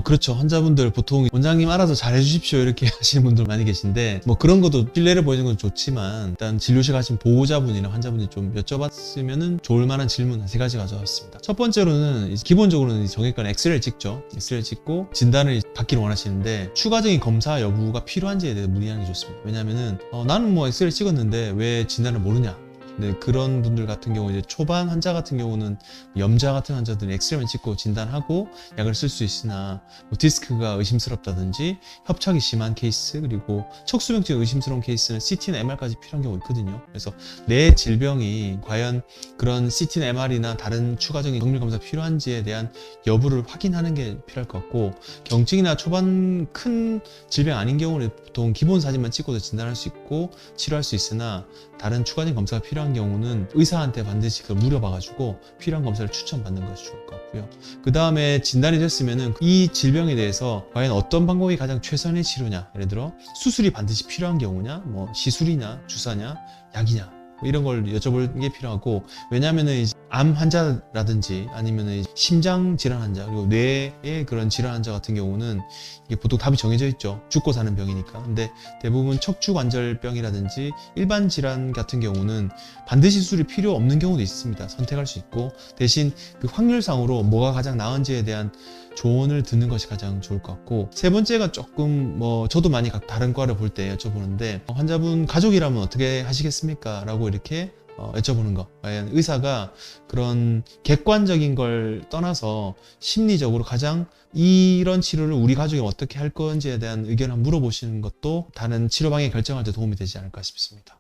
그렇죠. 환자분들 보통 원장님 알아서 잘 해주십시오 이렇게 하시는 분들 많이 계신데 뭐 그런 것도 신뢰를 보이는 건 좋지만 일단 진료실 가신 보호자분이나 환자분이 좀 여쭤봤으면 좋을 만한 질문 한 3가지 가져왔습니다. 첫 번째로는 기본적으로는 정형외과는 엑스레이를 찍죠. 엑스레이를 찍고 진단을 받기를 원하시는데 추가적인 검사 여부가 필요한지에 대해 문의하는 게 좋습니다. 왜냐하면은 나는 뭐 엑스레이 찍었는데 왜 진단을 모르냐. 네, 그런 분들 같은 경우 이제 초반 환자 같은 경우는 염좌 같은 환자들은 엑스레이만 찍고 진단하고 약을 쓸 수 있으나 뭐 디스크가 의심스럽다든지 협착이 심한 케이스 그리고 척수병증 의심스러운 케이스는 CT나 MR까지 필요한 경우가 있거든요. 그래서 내 질병이 과연 그런 CT나 MR이나 다른 추가적인 정밀 검사 필요한지에 대한 여부를 확인하는 게 필요할 것 같고 경증이나 초반 큰 질병 아닌 경우는 보통 기본 사진만 찍고도 진단할 수 있고 치료할 수 있으나 다른 추가적인 검사가 필요한 경우는 의사한테 반드시 그걸 물어봐가지고 필요한 검사를 추천받는 것이 좋을 것 같고요. 그 다음에 진단이 됐으면은 이 질병에 대해서 과연 어떤 방법이 가장 최선의 치료냐, 예를 들어 수술이 반드시 필요한 경우냐, 뭐 시술이냐, 주사냐, 약이냐 뭐 이런 걸 여쭤볼 게 필요하고 왜냐하면은 이제 암 환자라든지 아니면은 심장 질환 환자 그리고 뇌의 그런 질환 환자 같은 경우는 이게 보통 답이 정해져 있죠. 죽고 사는 병이니까. 근데 대부분 척추관절병이라든지 일반 질환 같은 경우는 반드시 수술이 필요 없는 경우도 있습니다. 선택할 수 있고 대신 그 확률상으로 뭐가 가장 나은지에 대한 조언을 듣는 것이 가장 좋을 것 같고 세 번째가 조금 뭐 저도 많이 다른 과를 볼 때 여쭤보는데 환자분 가족이라면 어떻게 하시겠습니까? 라고 이렇게 여쭤보는 거. 과연 의사가 그런 객관적인 걸 떠나서 심리적으로 가장 이런 치료를 우리 가족이 어떻게 할 건지에 대한 의견을 물어보시는 것도 다른 치료 방향 결정할 때 도움이 되지 않을까 싶습니다.